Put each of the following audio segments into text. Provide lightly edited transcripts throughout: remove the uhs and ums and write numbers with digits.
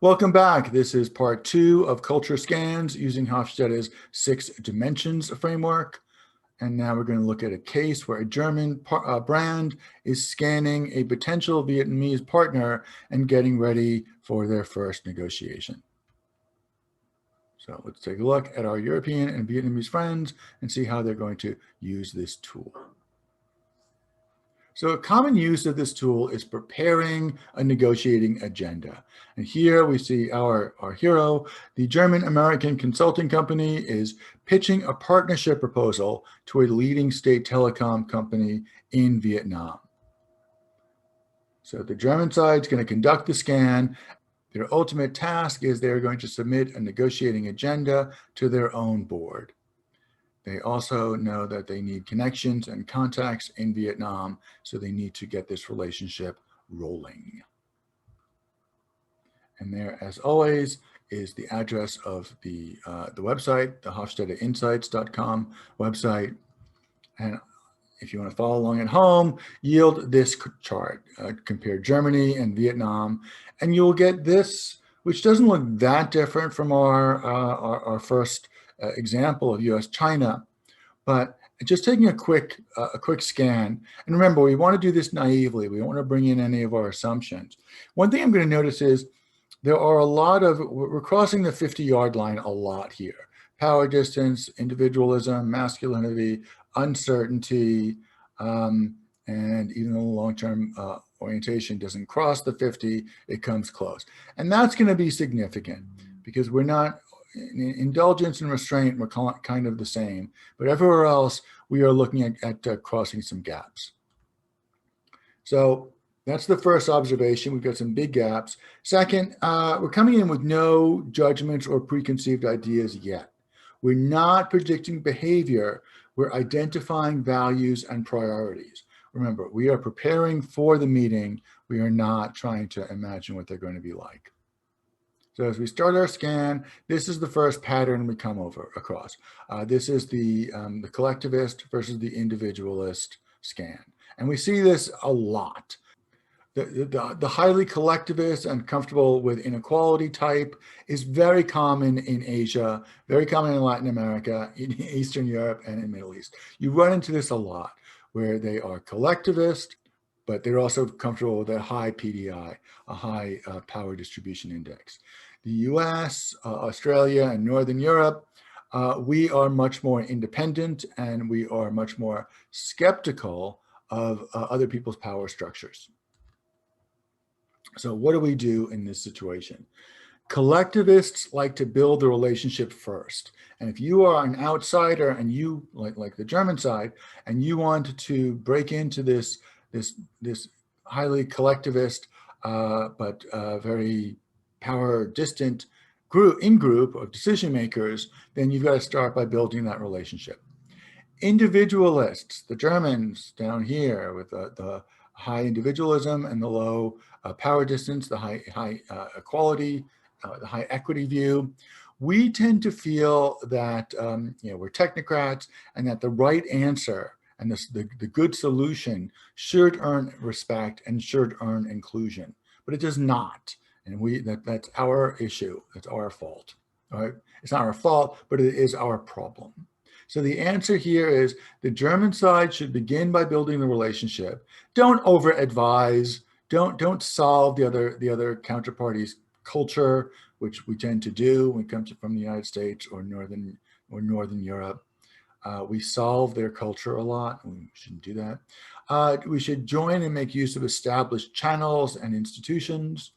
Welcome back. This is part 2 of culture scans using Hofstede's 6 dimensions framework. And now we're going to look at a case where a German brand is scanning a potential Vietnamese partner and getting ready for their first negotiation. So let's take a look at our European and Vietnamese friends and see how they're going to use this tool. So a common use of this tool is preparing a negotiating agenda. And here we see our hero. The German-American consulting company is pitching a partnership proposal to a leading state telecom company in Vietnam. So the German side is going to conduct the scan. Their ultimate task is they're going to submit a negotiating agenda to their own board. They also know that they need connections and contacts in Vietnam, so they need to get this relationship rolling. And there, as always, is the address of the website, the HofstedeInsights.com website. And if you want to follow along at home, yield this chart, compare Germany and Vietnam, and you'll get this, which doesn't look that different from our first example of U.S.-China, but just taking a quick scan. And remember, we want to do this naively. We don't want to bring in any of our assumptions. One thing I'm going to notice is there are a lot of, we're crossing the 50-yard line a lot here. Power distance, individualism, masculinity, uncertainty, and even though the long-term orientation doesn't cross the 50, it comes close. And that's going to be significant because we're not, indulgence and restraint were kind of the same, but everywhere else we are looking at crossing some gaps. So that's the first observation. We've got some big gaps. Second, we're coming in with no judgments or preconceived ideas yet. We're not predicting behavior. We're identifying values and priorities. Remember, we are preparing for the meeting. We are not trying to imagine what they're going to be like. So as we start our scan, this is the first pattern we come across. This is the collectivist versus the individualist scan. And we see this a lot. The highly collectivist and comfortable with inequality type is very common in Asia, very common in Latin America, in Eastern Europe, and in Middle East. You run into this a lot, where they are collectivist, but they're also comfortable with a high PDI, a high power distribution index. The US, Australia, and Northern Europe, we are much more independent and we are much more skeptical of other people's power structures. So what do we do in this situation? Collectivists like to build the relationship first. And if you are an outsider and you, like the German side, and you want to break into this highly collectivist, but very power distant group of decision makers, then you've got to start by building that relationship. Individualists, the Germans down here with the high individualism and the low power distance, the high equality, the high equity view, we tend to feel that we're technocrats and that the right answer and the good solution should earn respect and should earn inclusion, but it does not. And that's our issue. It's our fault. All right? It's not our fault, but it is our problem. So the answer here is the German side should begin by building the relationship. Don't over-advise. Don't solve the other counterparty's culture, which we tend to do when it comes from the United States or Northern Europe. We solve their culture a lot. We shouldn't do that. We should join and make use of established channels and institutions.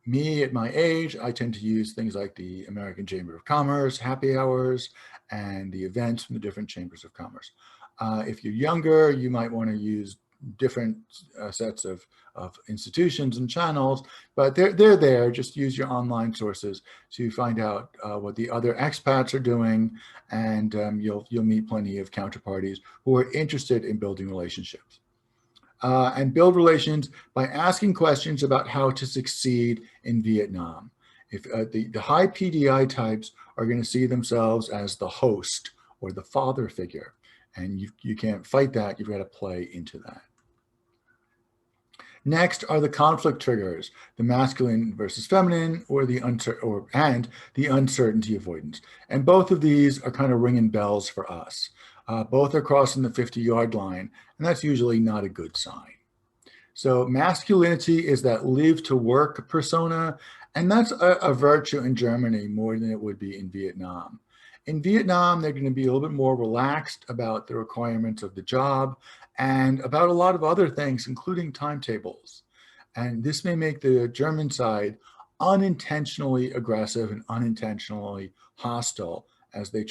Me, at my age, I tend to use things like the American Chamber of Commerce, happy hours, and the events from the different chambers of commerce. If you're younger, you might want to use different sets of institutions and channels, but they're there. Just use your online sources to find out what the other expats are doing, and you'll meet plenty of counterparties who are interested in building relationships. And build relations by asking questions about how to succeed in Vietnam. If the high PDI types are going to see themselves as the host or the father figure, and you can't fight that. You've got to play into that. Next are the conflict triggers, the masculine versus feminine, or the uncertainty avoidance. And both of these are kind of ringing bells for us. Both are crossing the 50-yard line, and that's usually not a good sign. So masculinity is that live to work persona, and that's a virtue in Germany more than it would be in Vietnam. In Vietnam, they're going to be a little bit more relaxed about the requirements of the job and about a lot of other things, including timetables. And this may make the German side unintentionally aggressive and unintentionally hostile as they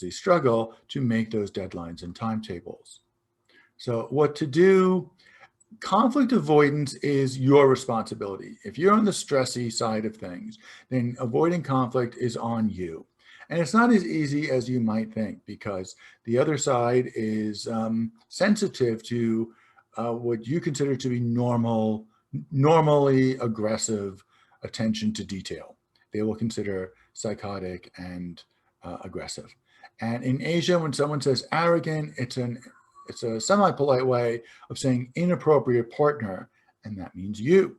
struggle to make those deadlines and timetables. So what to do? Conflict avoidance is your responsibility. If you're on the stressy side of things, then avoiding conflict is on you. And it's not as easy as you might think, because the other side is sensitive to what you consider to be normally aggressive attention to detail. They will consider psychotic and aggressive. And in Asia, when someone says arrogant, it's a semi-polite way of saying inappropriate partner, and that means you.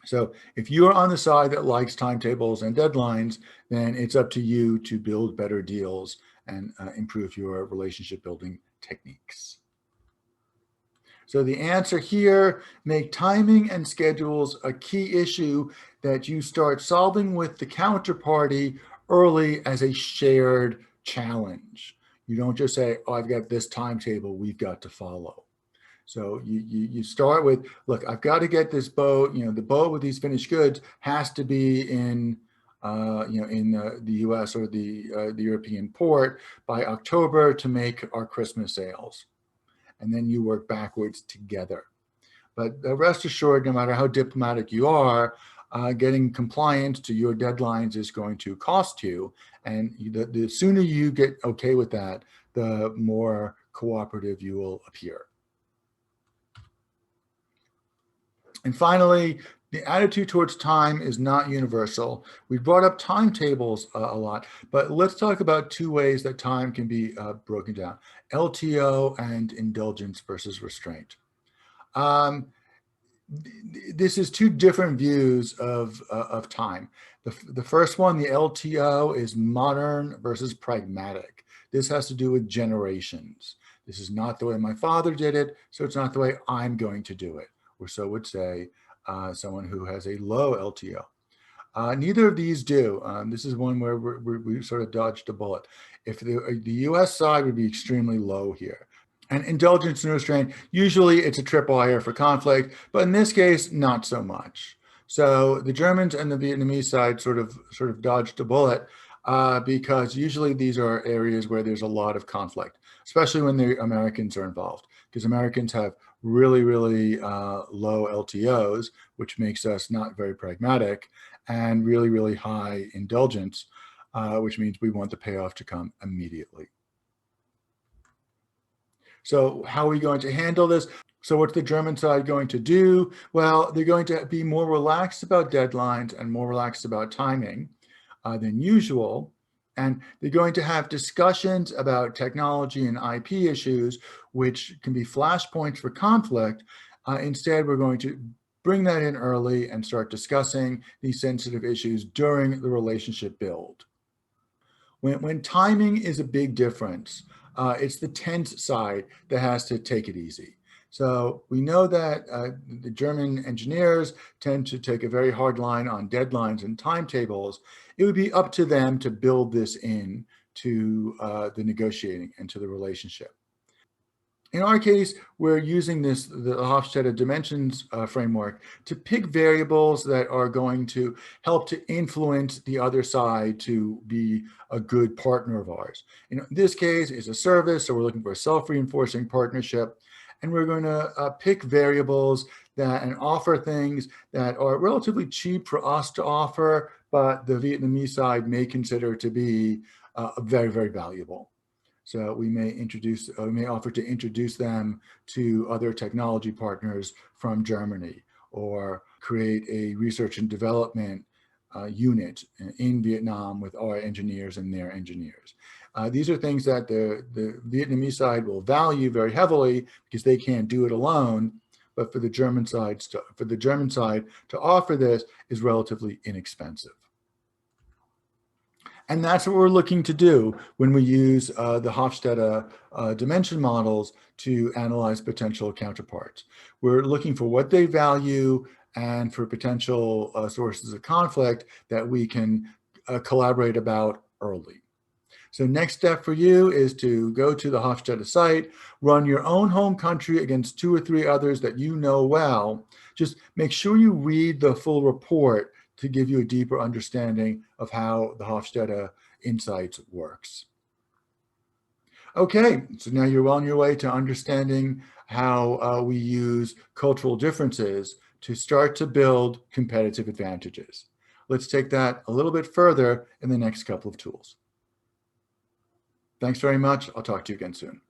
So if you're on the side that likes timetables and deadlines, then it's up to you to build better deals and improve your relationship building techniques. So the answer here, make timing and schedules a key issue that you start solving with the counterparty early as a shared challenge. You don't just say, oh, I've got this timetable we've got to follow. So you start with, look, I've got to get this boat, the boat with these finished goods has to be in, the US or the European port by October to make our Christmas sales. And then you work backwards together. But rest assured, no matter how diplomatic you are, getting compliant to your deadlines is going to cost you. And the sooner you get okay with that, the more cooperative you will appear. And finally, the attitude towards time is not universal. We brought up timetables a lot, but let's talk about two ways that time can be broken down: LTO and indulgence versus restraint. This is two different views of time. The first one, the LTO, is modern versus pragmatic. This has to do with generations. This is not the way my father did it, so it's not the way I'm going to do it. Or so would say someone who has a low LTO. Neither of these do. This is one where we sort of dodged a bullet. If the US side would be extremely low here. And indulgence and restraint, usually it's a triple hire for conflict, but in this case, not so much. So the Germans and the Vietnamese side sort of dodged a bullet because usually these are areas where there's a lot of conflict, especially when the Americans are involved, because Americans have really, really low LTOs, which makes us not very pragmatic, and really, really high indulgence, which means we want the payoff to come immediately. So how are we going to handle this? So what's the German side going to do? Well, they're going to be more relaxed about deadlines and more relaxed about timing than usual. And they're going to have discussions about technology and IP issues, which can be flashpoints for conflict. Instead, we're going to bring that in early and start discussing these sensitive issues during the relationship build. When timing is a big difference, it's the tense side that has to take it easy. So we know that the German engineers tend to take a very hard line on deadlines and timetables. It would be up to them to build this in to the negotiating and to the relationship. In our case, we're using the Hofstede dimensions framework to pick variables that are going to help to influence the other side to be a good partner of ours. In this case, it's a service, so we're looking for a self-reinforcing partnership. And we're going to pick variables and offer things that are relatively cheap for us to offer, but the Vietnamese side may consider to be very, very valuable. So we may offer to introduce them to other technology partners from Germany, or create a research and development unit in Vietnam with our engineers and their engineers. These are things that the Vietnamese side will value very heavily because they can't do it alone, but for the German side to offer this is relatively inexpensive. And that's what we're looking to do when we use the Hofstede dimension models to analyze potential counterparts. We're looking for what they value and for potential sources of conflict that we can collaborate about early. So next step for you is to go to the Hofstede site, run your own home country against 2 or 3 others that you know well. Just make sure you read the full report to give you a deeper understanding of how the Hofstede Insights works. Okay, so now you're well on your way to understanding how we use cultural differences to start to build competitive advantages. Let's take that a little bit further in the next couple of tools. Thanks very much. I'll talk to you again soon.